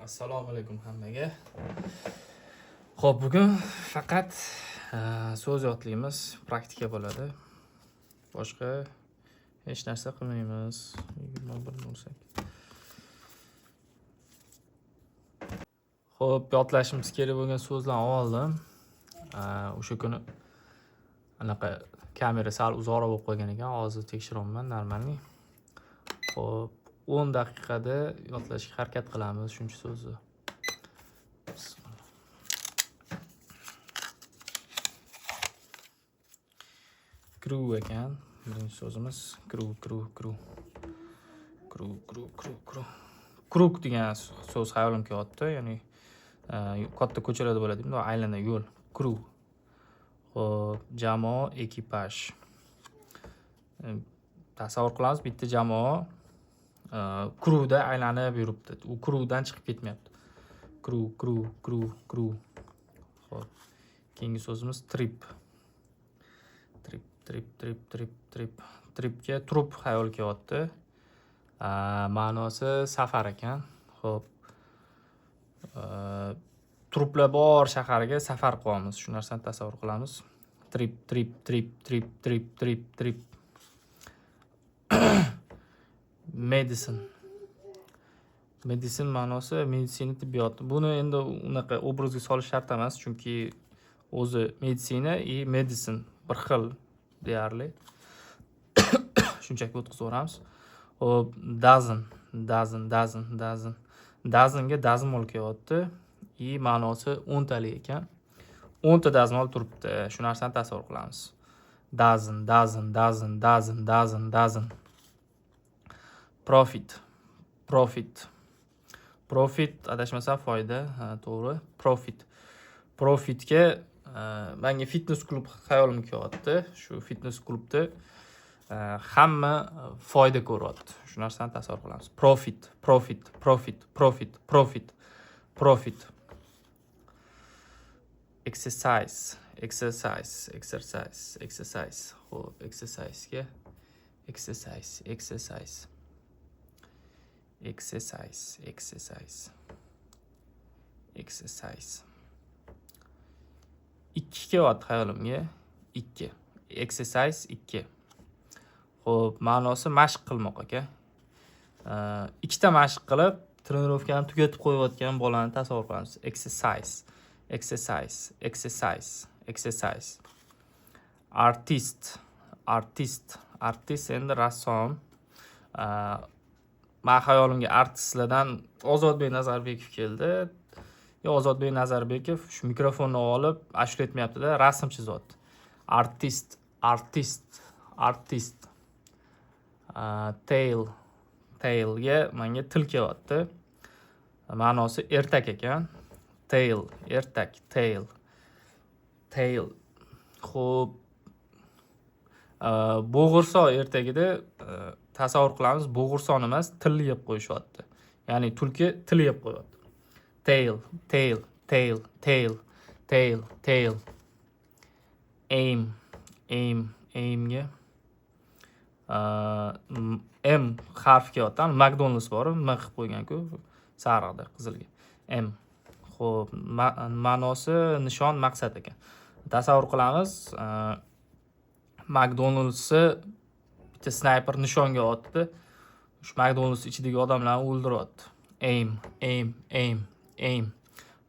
Assalomu alaykum hammaga. Xo'p, bugun faqat so'z yodlaymiz, praktika bo'ladi. Boshqa hech narsa qilmaymiz. 21:08. Xo'p, yodlashimiz kerak bo'lgan so'zlarni oldim. O'sha kuni anaqa kamera sal uzoqroq bo'lib qolgan ekan, hozir tekshiraman normalniy. Xo'p, 10 daqiqada yodlashga harakat qilamiz shuncha so'zni. Crew ekan. Birinchi so'zimiz crew. Krug degan so'z xayolimga kelyapti, ya'ni katta ko'chalarda bo'ladi, bunday aylana yo'l. Crew. Xo'p, jamoa, ekipaj. Tasavvur qilamiz, bitta jamoa crewda aylanib yuribdi. U crewdan chiqib ketmayapti. Crew. Xo'p. Keyingi so'zimiz trip. Tripga trup xayol kelyapti. Ma'nosi safar ekan. Xo'p. Truplar bor shaharga safar qilyapmiz. Shu narsani tasavvur qilamiz. Trip. Medicine ma'nosi meditsina tibbiyot. Buni endi unaqa obrazga solish shart emas, chunki o'zi meditsina и medicine bir xil deyarli. Shunchaki o'tkazib Hop, dozenga dazmol kelyapti. И ma'nosi 10 talik ekan. 10 ta dazmol turibdi. Shu narsani tasavvur qilamiz. Dozen. Profit adashmasam foyda, to'g'ri. Profitga menga fitness klub xayolim kelyapti. Shu fitness klubda hamma foyda ko'ryapti. Shu narsani tasavvur qilamiz. Profit. Exercise. Xo'p, exercise'ga exercise. 2 kelyapti xayolimga. 2. Exercise 2. Xo'p, ma'nosi mashq qilmoq ekan. Ikkita mashq qilib, trenirovkani tugatib qo'yayotgan bolani tasavvur qilamiz. Exercise. Artist endi rassom. Men xayolimga artistlardan Ozodbek Nazarbekov keldi. Ozodbek Nazarbekov shu mikrofonni olib, ashula aytmayapti-da, rasm chizyapti. Artist. Tailga menga til kelyapti. Ma'nosi ertak ekan. Ertak. Xo'p. Bo'g'irsoq ertagida tasavvur qilamiz, bo'g'irsoq emas, til yeb qo'yishyapti. Ya'ni tulki til yeb qo'yapti. Tail. Aimga M harfi kelyapti. McDonald's bor, M qilib qo'ygan-ku, sariqda, qizilga. M. Xo'p, ma'nosi nishon, maqsad ekan. Tasavvur qilamiz, McDonald'sni bitta snayper nishonga otdi. Shu McDonald's ichidagi odamlarni o'ldiryapti. Aim.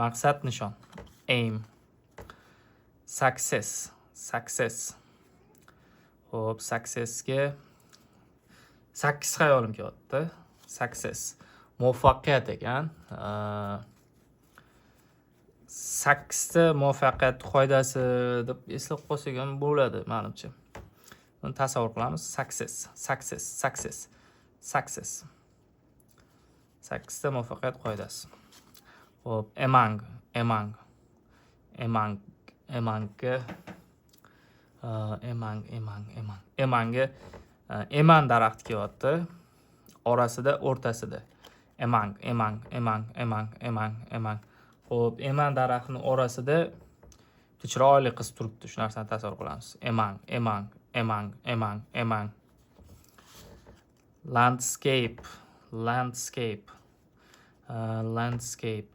Maqsad, nishon. Aim. Success. Xo'p, successga 8 xayolim kelyapti. Success. Muvaffaqiyat ekan. 8 ta muvaffaqiyat qoidasi deb eslab qolsak ham bo'ladi, menimcha. Buni tasavvur qilamiz. Success. 8 ta muvaffaqiyat qoidasi. Xo'p, emanga eman daraxti kelyapti. Orasida, o'rtasida. Emang. Xo'p, eman daraxtining orasida chiroyli qiz turibdi. Shu narsani tasavvur qilamiz. Emang. Landscape. Landscape.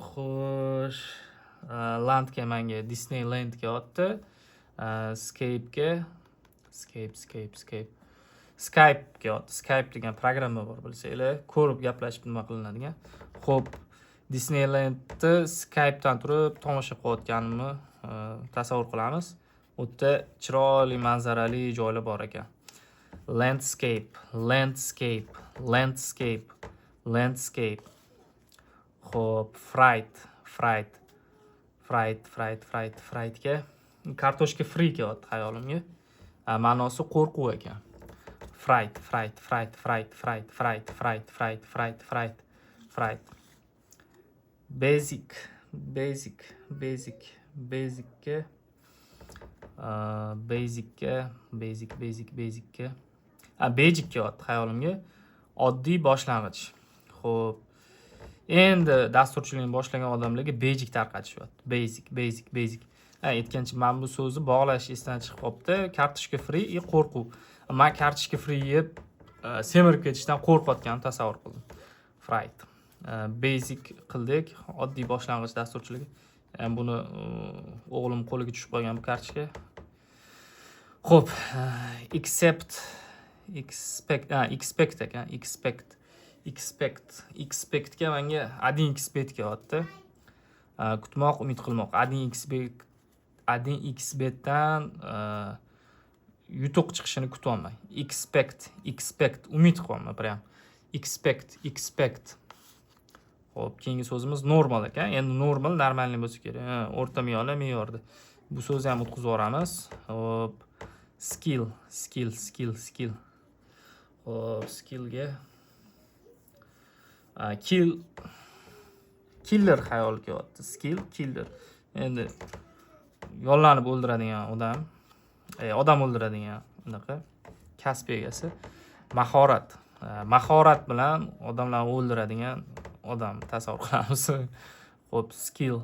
Xo'sh, landga menga Disneylandga otdi. Skype'ga Skype'ga otdi. Skype degan programma bor, bilsanglar, ko'rib gaplashib nima qilinadigan. Xo'p, Disneylandni Skype'dan turib tomosha qilayotganimni tasavvur qilamiz. U yerda chiroyli manzarali joylar bor ekan. Landscape. Xo'p, frightga kartoshka free kelyapti xayolimga. Ma'nosi qo'rquv ekan. Fright. Basicga basic kelyapti xayolimga. Oddiy boshlang'ich. Xo'p, endi dasturchilikni boshlagan odamlarga basic tarqatishyapti. Basic. Aytgancha men bu so'zni bog'lash esdan chiqib qolibdi. Kartoshka free qo'rquv. Men kartoshka free yeb semirib ketishdan qo'rqayotganimni tasavvur qildim. Fright. Basic qildik, oddiy boshlang'ich dasturchiligi. Buni o'g'lim qo'liga tushib qolgan bu kartoshka. Xo'p, expect ekan. Expectga menga adding expect kelyapti. Kutmoq, umid qilmoq. Adding expectdan yutuq chiqishini kutyapman. Expect umid qilyapman prям. Expect. Xo'p, keyingi so'zimiz normal ekan. Endi normal normalniy bo'lsa kerak. O'rta me'yorda. Bu so'zni ham o'tkazib yuboramiz. Xo'p, skill. Xo'p, skillga killer xayol kelyapti. Killer. Endi yollanib o'ldiradigan odam. Odam o'ldiradigan unaqa kasb egasi. Mahorat bilan odamlarni o'ldiradigan odam tasavvur qilamiz. Xo'p, skill.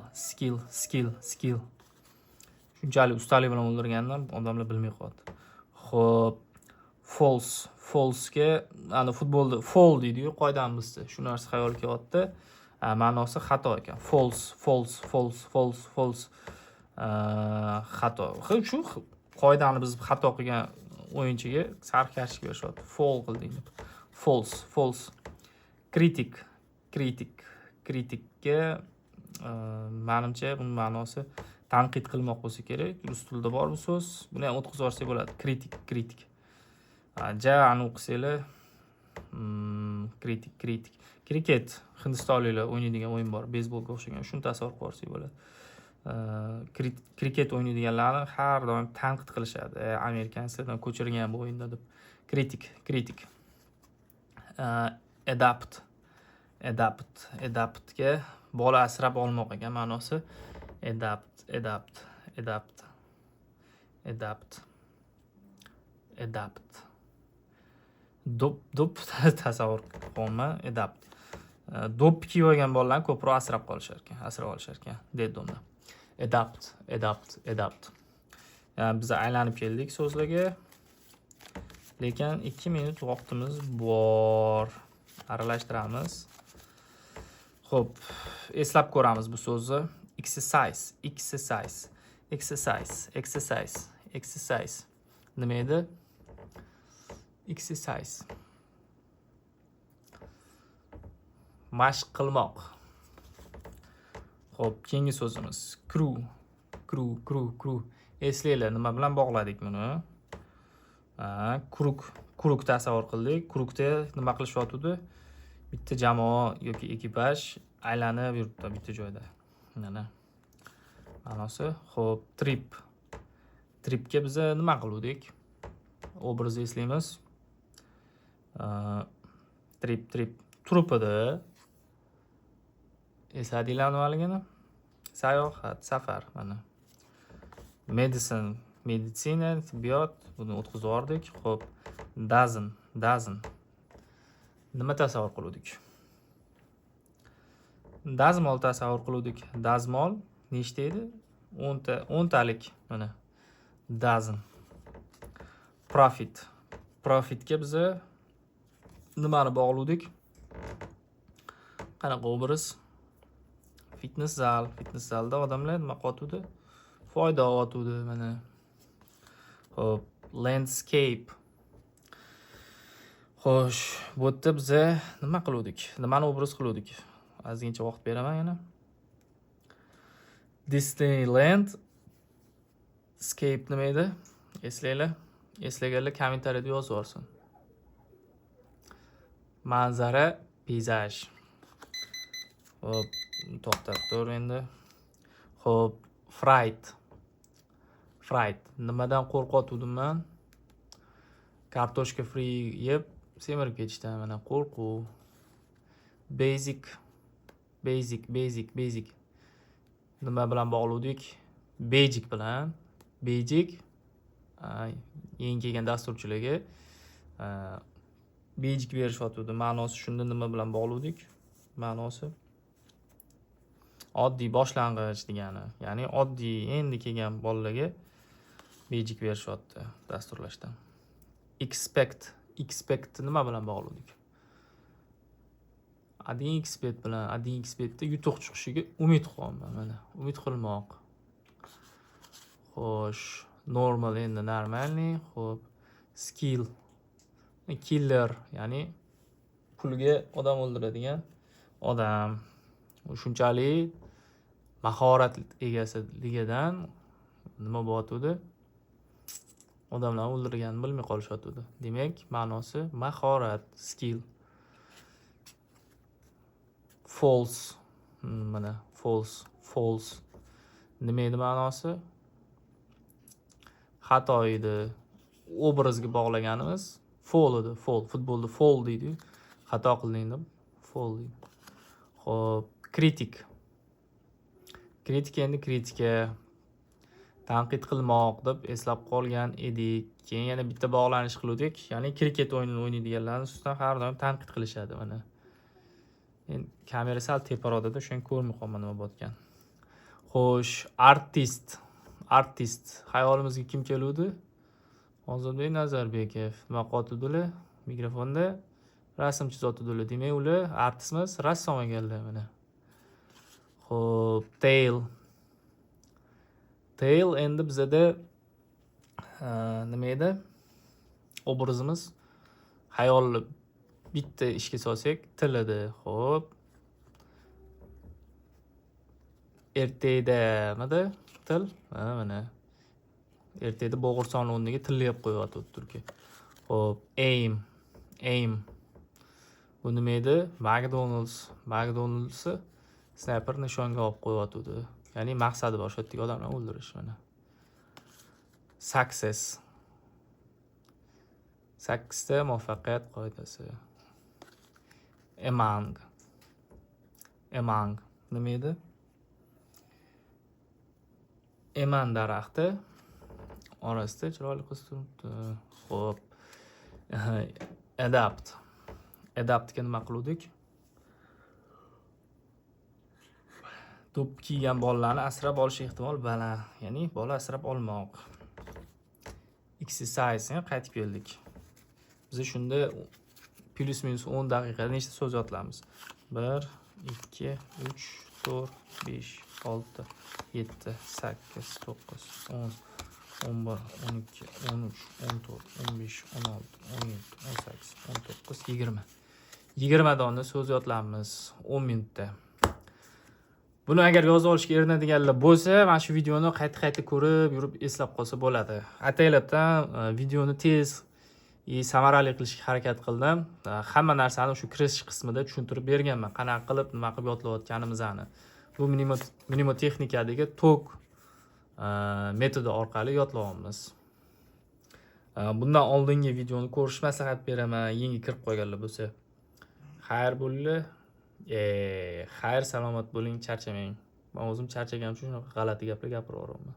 Shunchalik ustalik bilan o'ldirgandan odamlar bilmay qoladi. Xo'p, false'ga futbolda fall deydi-ku, qoidani bizda. Shu narsa xayol kelyapti. Ma'nosi xato ekan. False. Xato. Shu qoidani biz xato qilgan o'yinchiga sariq kartochka berishyapti. Fall qilding deb. False. Kritikga menimcha buning ma'nosi tanqid qilmoq bo'lsa kerak. Rus tilida bor bu so'z. Buni ham o'tkazib yuborsak bo'ladi. Kritik. Ani o'qisanglar kritik. Kriket hindistonliklar o'ynaydigan o'yin bor, beysbolga o'xshagan. Shuni tasavvur qilib olsak bo'ladi. Kriket o'ynaydiganlarni har doim tanqid qilishadi. Amerikanlardan ko'chirgan bu o'yinda deb. Kritik. Adaptga bola asrab olmoq ekan ma'nosi. Adapt. Dop tasavvur qilyapman. Adapt. Dop kiyib olgan bolalarni ko'proq asrab olishar ekan. Deddomda. Adapt. Biz aylanib keldik so'zlarga. Lekin 2 minut vaqtimiz bor. Aralashtiramiz. Xo'p, eslab ko'ramiz bu so'zni. Exercise. Nima edi? Exercise. Mashq qilmoq. Xo'p, keyingi so'zimiz crew. Eslanglar, nima bilan bog'ladik buni? Kruk tasavvur qildik. Krukda nima qilishyapti? Bitta jamoa yoki ekipaj aylanib yuribdi bitta joyda. Mana. Ma'nosi, xo'p, tripga biz nima qildik? Obrazni eslaymiz. Trip trupida esladinglarmi nimaligini? Sayohat, safar mana. Meditsina, tibbiyot, buni o'tkazib yubordik. Xo'p, dozen. Nima tasavvur qildik? Dazmol tasavvur qildik. Dazmol nechta edi? 10 talik mana. Dozen. Profitga biz nimani bog'ladik? Qanaqa obraz? Fitness zalda odamlar nima qotuvdi? Foyda oluvdi mana. Hop, landscape. Xo'sh, bu yerda biz nima qildik? Nimani obraz qildik? Ozgincha vaqt beraman yana. Disneyland Scape nima edi? Eslanglar. Eslaganlar kommentariyada yozib yuborsin. Manzara, peyzaj. Hop, to'xtab tur endi. Hop, fright. Nimadan qo'rqotuvdim men? Kartoshka free yeb, semirib ketishdan mana qo'rquv. Basic. Nima bilan bog'ladik? Basic bilan. Yangi kelgan dasturchilarga basic berishyotdi. Ma'nosi shunda nima bilan bog'ladik? Ma'nosi oddiy boshlang'ich degani. Ya'ni oddiy endi kelgan bolalarga basic berishyotdi dasturlashdan. Expect nima bilan bog'ladik? Adding expectda yutuq chiqishiga umid qilaman mana. Umid qilmoq. Xo'sh, normal endi normalniy. Xo'p, skill. Killer, ya'ni pulga odam o'ldiradigan odam. Shunchalik mahorat egasiligidan nima bo'lyapti? Odamlarni o'ldirganini bilmay qolishyapti. Demak, ma'nosi mahorat, skill. False. Mana false. Nima edi ma'nosi? Xato edi. Obrazga bog'laganimiz fall edi. Futbolda fall deydi. Xato qilding deb fall deydi. Xo'p, kritika endi kritika. Tanqid qilmoq deb eslab qolgan edik. Keyin yana bitta bog'lanish qildik. Ya'ni kriket o'yinini o'ynaydiganlarni ustidan har doim tanqid qilishadi mana. Endi kamera sal teparoqda, shuni ko'rmay qolman nima bo'tgan. Xo'sh, artist. Xayolimizga kim keluvdi? Ozodbek Nazarbekov. Nima qotuvdilar? Mikrofonda rasm chizotdilar. Demak, ular artistmas, rassom ekanlar mana. Xo'p, tail endi bizada nima edi? Obrazimiz xayolni bitta ishga solsak, til edi. Xo'p. Ertakdamidi til? Mana. Ertakda bo'g'irsoqni o'rniga tillab qo'yapti turki. Xo'p, aim. Bu nima edi? McDonald's sniper nishonga olib qo'yapti. Ya'ni maqsadi bor, shu yerga odamlarni o'ldirish mana. Sakkizta muvaffaqiyat qoidasi. Among nima edi? Eman daraxti orasida chiroyli qiz turibdi. Xo'p. Adaptga nima qildik? To'p kiygan bolalarni asrab olish ehtimol baland. Ya'ni bola asrab olmoq. Exercise qaytib keldik. Biz shunda plus minus 10 daqiqada nechta so'z yodlaymiz? 1, 2, 3, 4, 5, 6, 7, 8, 9, 10, 11, 12, 13, 14, 15, 16, 17, 18, 19, 20. 20 dona so'z yodlaymiz 10 minutda. Buni agar yozib olishga erinadiganlar bo'lsa, mana shu videoni qayta ko'rib, yurib eslab qolsa bo'ladi. Ataylabdan videoni tez samarali qilishga harakat qildim. Hamma narsani shu kirish qismida tushuntirib berganman. Qanaqa qilib, nima qilib yodlayotganimizni. Bu mnemotexnikadagi tok metodi orqali yodlaymiz. Bundan oldingi videoni ko'rish maslahat beraman. Yangi kirib qolganlar bo'lsa. Xayr bo'linglar. Xayr, salomat bo'ling, charchamang. Men o'zim charchagan uchun g'alati gaplar gapiraverman.